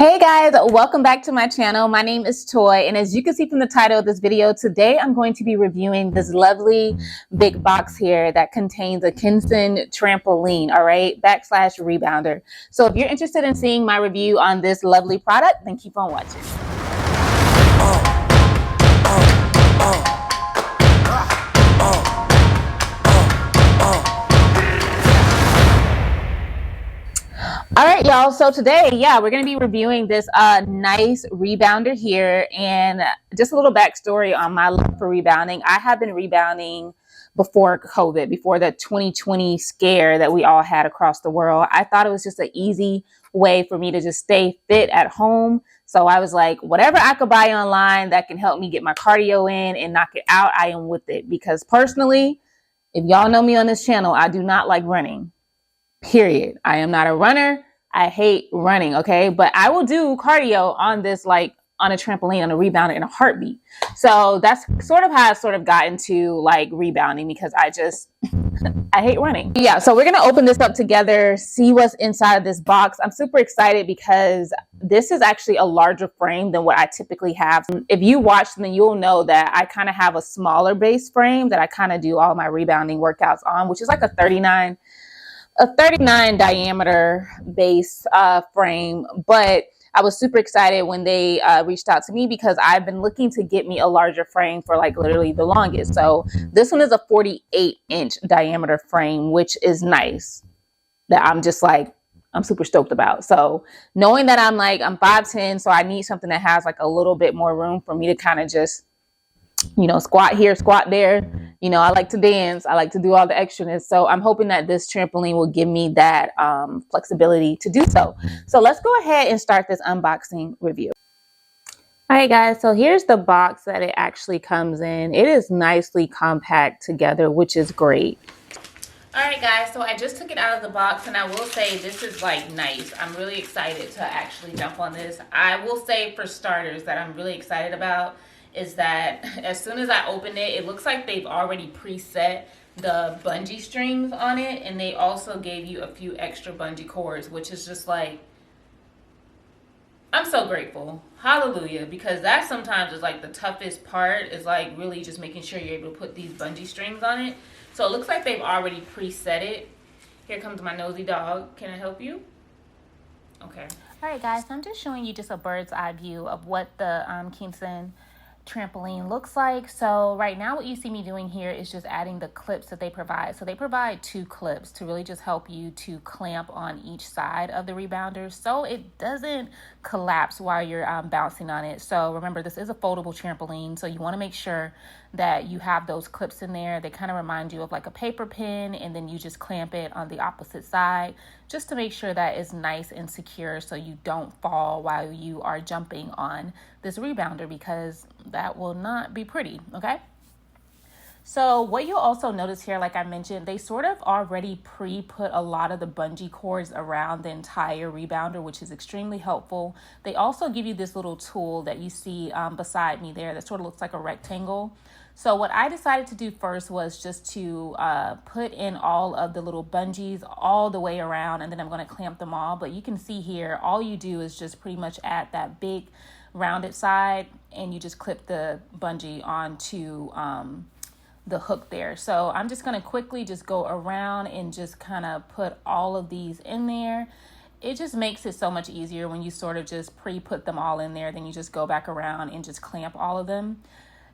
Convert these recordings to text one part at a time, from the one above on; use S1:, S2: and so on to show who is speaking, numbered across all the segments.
S1: Hey guys, welcome back to my channel. My name is Toy, and as you can see from the title of this video, today I'm going to be reviewing this lovely big box here that contains a Kensone Trampoline, all right, / rebounder. So if you're interested in seeing my review on this lovely product, then keep on watching. All right, y'all. So today, we're going to be reviewing this nice rebounder here. And just a little backstory on my love for rebounding. I have been rebounding before COVID, before the 2020 scare that we all had across the world. I thought it was just an easy way for me to just stay fit at home. So I was like, whatever I could buy online that can help me get my cardio in and knock it out, I am with it. Because personally, if y'all know me on this channel, I do not like running. Period. I am not a runner. I hate running, okay? But I will do cardio on this, like on a trampoline, on a rebounder in a heartbeat. So that's sort of how I got into like rebounding, because I hate running. Yeah, so we're gonna open this up together, see what's inside of this box. I'm super excited because this is actually a larger frame than what I typically have. If you watch, then you'll know that I kind of have a smaller base frame that I kind of do all my rebounding workouts on, which is like a 39 diameter base frame. But I was super excited when they reached out to me, because I've been looking to get me a larger frame for like literally the longest. So this one is a 48-inch diameter frame, which is nice, that I'm super stoked about. So knowing that I'm 5'10", so I need something that has like a little bit more room for me to kind of just, squat here, squat there. I like to dance. I like to do all the extraness. So I'm hoping that this trampoline will give me that flexibility to do so. So let's go ahead and start this unboxing review. All right, guys. So here's the box that it actually comes in. It is nicely compact together, which is great. All right, guys. So I just took it out of the box, and I will say this is like nice. I'm really excited to actually jump on this. I will say, for starters, that I'm really excited about is that as soon as I open it, it looks like they've already preset the bungee strings on it, and they also gave you a few extra bungee cords, which is just like, I'm so grateful. Hallelujah. Because that sometimes is like the toughest part, is like really just making sure you're able to put these bungee strings on it. So it looks like they've already preset it. Here comes my nosy dog. Can I help you? Okay. All right, guys. So I'm just showing you just a bird's eye view of what the Kensone trampoline looks like. So right now what you see me doing here is just adding the clips that they provide. So they provide 2 clips to really just help you to clamp on each side of the rebounder so it doesn't collapse while you're bouncing on it. So remember, this is a foldable trampoline, so you want to make sure that you have those clips in there. They kind of remind you of like a paper pin, and then you just clamp it on the opposite side just to make sure that it's nice and secure so you don't fall while you are jumping on this rebounder, because that will not be pretty, okay? So what you'll also notice here, like I mentioned, they sort of already pre-put a lot of the bungee cords around the entire rebounder, which is extremely helpful. They also give you this little tool that you see beside me there that sort of looks like a rectangle. So what I decided to do first was just to put in all of the little bungees all the way around, and then I'm going to clamp them all. But you can see here, all you do is just pretty much add that big rounded side, and you just clip the bungee onto the hook there. So I'm just going to quickly just go around and just kind of put all of these in there. It just makes it so much easier when you sort of just pre-put them all in there. Then you just go back around and just clamp all of them.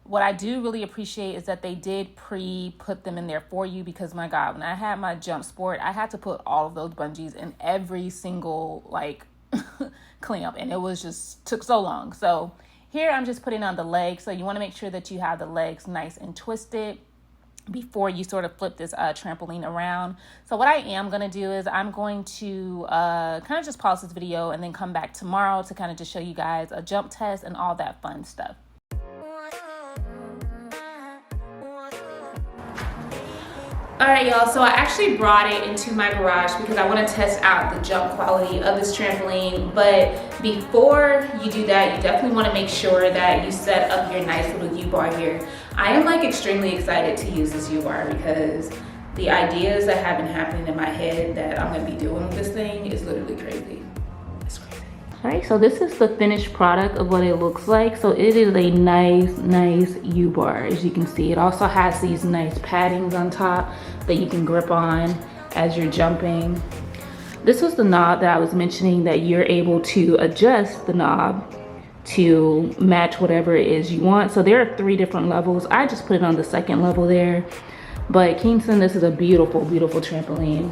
S1: What I do really appreciate is that they did pre-put them in there for you, because my God, when I had my jump sport, I had to put all of those bungees in every single clamp, and it was just took so long. So here I'm just putting on the legs. So you want to make sure that you have the legs nice and twisted before you sort of flip this trampoline around. So what I am going to do is I'm going to kind of just pause this video and then come back tomorrow to kind of just show you guys a jump test and all that fun stuff. All right, y'all, so I actually brought it into my garage because I want to test out the jump quality of this trampoline. But before you do that, you definitely want to make sure that you set up your nice little U-bar here. I am extremely excited to use this U-bar, because the ideas that have been happening in my head that I'm going to be doing with this thing is literally crazy. It's crazy. All right, so this is the finished product of what it looks like. So it is a nice U-bar, as you can see. It also has these nice paddings on top that you can grip on as you're jumping. This was the knob that I was mentioning, that you're able to adjust the knob to match whatever it is you want. So there are 3 different levels. I just put it on the 2nd level there. But Kensone, this is a beautiful trampoline.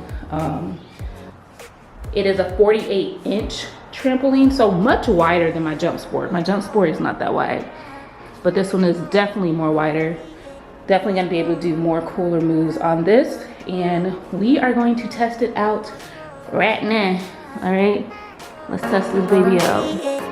S1: It is a 48-inch trampoline, so much wider than my jump sport. My jump sport is not that wide, but this one is definitely more wider. Definitely gonna be able to do more cooler moves on this, and we are going to test it out right now. All right, let's test this baby out.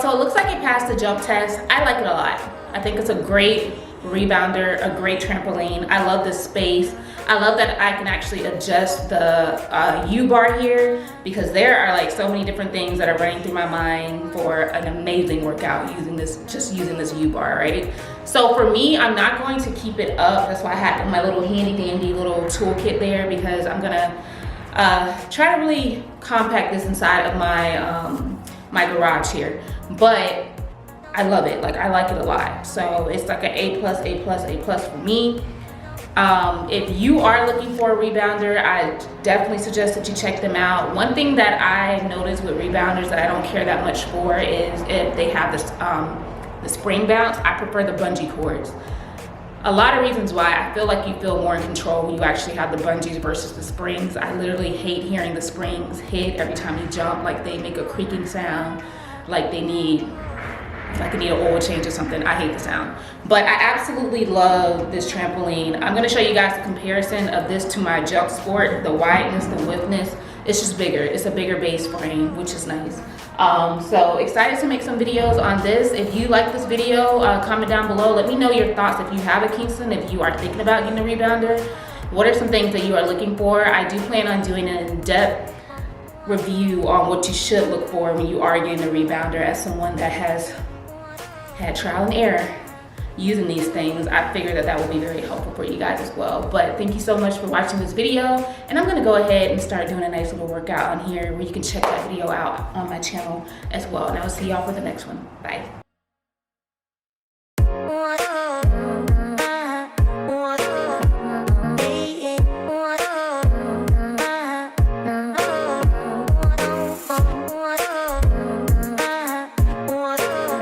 S1: So it looks like it passed the jump test. I like it a lot. I think it's a great rebounder, a great trampoline. I love this space. I love that I can actually adjust the U-bar here, because there are like so many different things that are running through my mind for an amazing workout using this U-bar, right? So for me, I'm not going to keep it up. That's why I have my little handy dandy little toolkit there, because I'm gonna try to really compact this inside of my my garage here. But I love it. Like, I like it a lot. So it's like an A+, A+, A+ for me. If you are looking for a rebounder, I definitely suggest that you check them out. One thing that I noticed with rebounders that I don't care that much for is if they have this the spring bounce. I prefer the bungee cords. A lot of reasons why. I feel like you feel more in control when you actually have the bungees versus the springs. I literally hate hearing the springs hit every time you jump. Like, they make a creaking sound, like they need an oil change or something. I hate the sound. But I absolutely love this trampoline. I'm gonna show you guys the comparison of this to my jump sport. The wideness, the widthness, it's just bigger. It's a bigger base frame, which is nice. So excited to make some videos on this. If you like this video, comment down below. Let me know your thoughts. If you have a Kensone, if you are thinking about getting a rebounder, what are some things that you are looking for? I do plan on doing an in-depth review on what you should look for when you are getting a rebounder. As someone that has had trial and error using these things, I figured that that would be very helpful for you guys as well. But thank you so much for watching this video, and I'm gonna go ahead and start doing a nice little workout on here where you can check that video out on my channel as well. And I will see y'all for the next one. Bye.